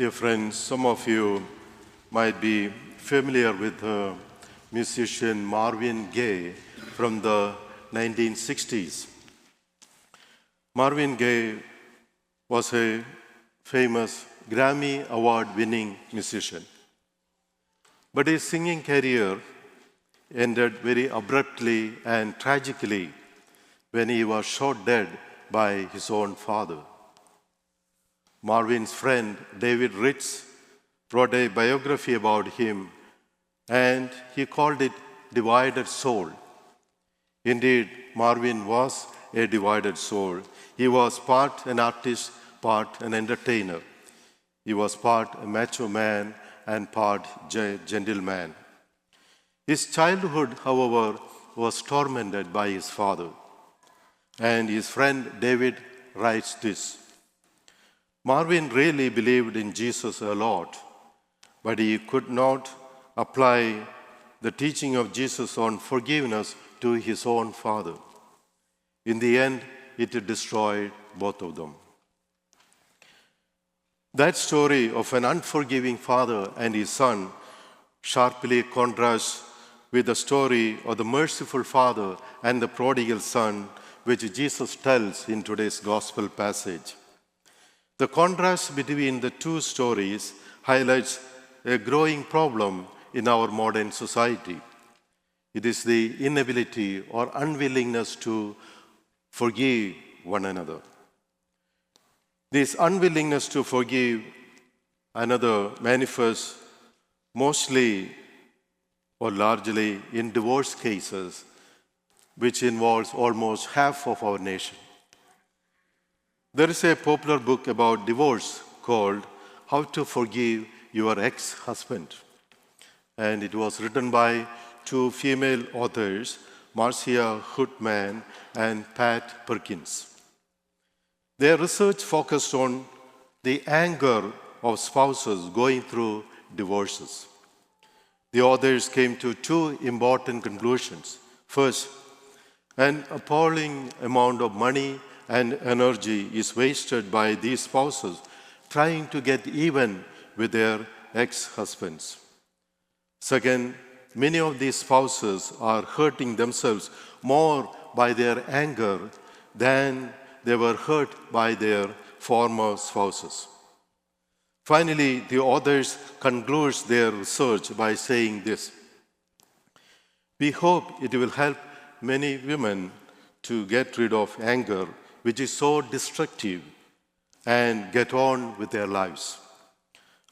Dear friends, some of you might be familiar with musician Marvin Gaye from the 1960s. Marvin Gaye was a famous Grammy Award-winning musician. But his singing career ended very abruptly and tragically when he was shot dead by his own father. Marvin's friend, David Ritz, wrote a biography about him, and he called it Divided Soul. Indeed, Marvin was a divided soul. He was part an artist, part an entertainer. He was part a macho man and part gentleman. His childhood, however, was tormented by his father. And his friend David writes this: Marvin really believed in Jesus a lot, but he could not apply the teaching of Jesus on forgiveness to his own father. In the end, it destroyed both of them. That story of an unforgiving father and his son sharply contrasts with the story of the merciful father and the prodigal son, which Jesus tells in today's gospel passage. The contrast between the two stories highlights a growing problem in our modern society. It is the inability or unwillingness to forgive one another. This unwillingness to forgive another manifests mostly or largely in divorce cases, which involves almost half of our nation. There is a popular book about divorce called How to Forgive Your Ex-Husband. And it was written by two female authors, Marcia Hootman and Pat Perkins. Their research focused on the anger of spouses going through divorces. The authors came to two important conclusions. First, an appalling amount of money and energy is wasted by these spouses trying to get even with their ex-husbands. Second, many of these spouses are hurting themselves more by their anger than they were hurt by their former spouses. Finally, the authors conclude their research by saying this: we hope it will help many women to get rid of anger, which is so destructive, and get on with their lives.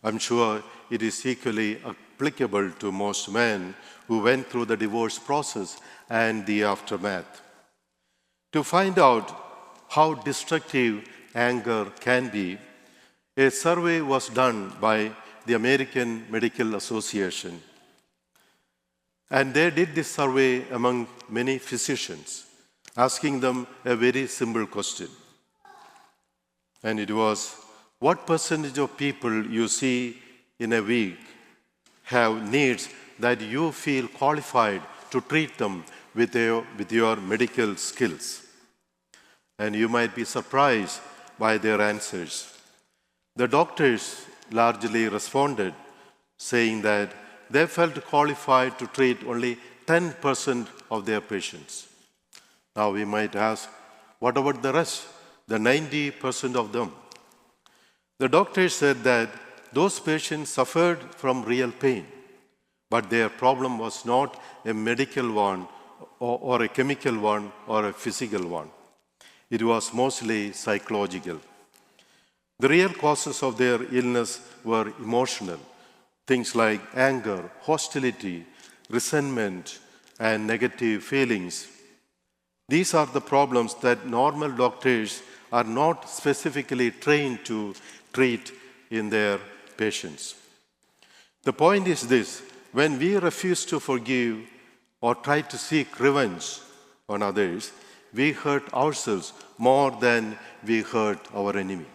I'm sure it is equally applicable to most men who went through the divorce process and the aftermath. To find out how destructive anger can be, a survey was done by the American Medical Association. And they did this survey among many physicians, asking them a very simple question. And it was, what percentage of people you see in a week have needs that you feel qualified to treat them with your medical skills? And you might be surprised by their answers. The doctors largely responded, saying that they felt qualified to treat only 10% of their patients. Now we might ask, what about the rest, the 90% of them? The doctors said that those patients suffered from real pain, but their problem was not a medical one or a chemical one or a physical one. It was mostly psychological. The real causes of their illness were emotional, things like anger, hostility, resentment, and negative feelings. These are the problems that normal doctors are not specifically trained to treat in their patients. The point is this: when we refuse to forgive or try to seek revenge on others, we hurt ourselves more than we hurt our enemy.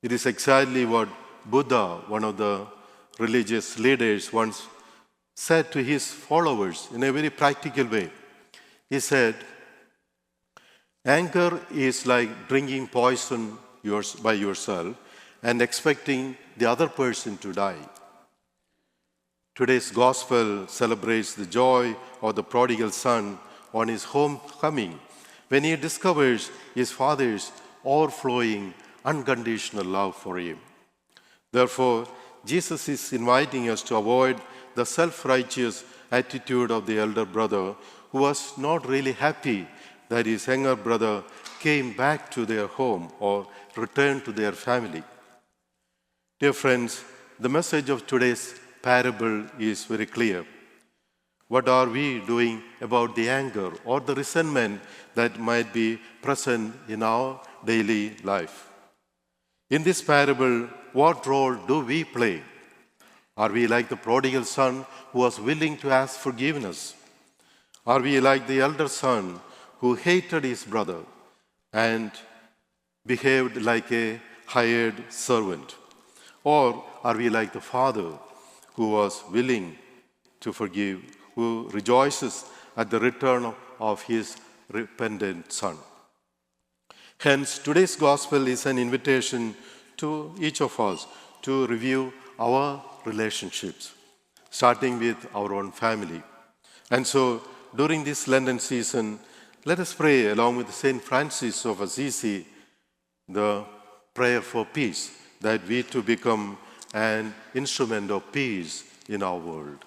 It is exactly what Buddha, one of the religious leaders, once said to his followers in a very practical way. He said, anger is like drinking poison by yourself and expecting the other person to die. Today's gospel celebrates the joy of the prodigal son on his homecoming when he discovers his father's overflowing, unconditional love for him. Therefore, Jesus is inviting us to avoid the self-righteous attitude of the elder brother who was not really happy that his younger brother came back to their home or returned to their family. Dear friends, the message of today's parable is very clear. What are we doing about the anger or the resentment that might be present in our daily life? In this parable, what role do we play? Are we like the prodigal son who was willing to ask forgiveness? Are we like the elder son who hated his brother and behaved like a hired servant? Or are we like the father who was willing to forgive, who rejoices at the return of his repentant son? Hence, today's gospel is an invitation to each of us to review our relationships, starting with our own family. And so, during this Lenten season, let us pray along with Saint Francis of Assisi the prayer for peace, that we too become an instrument of peace in our world.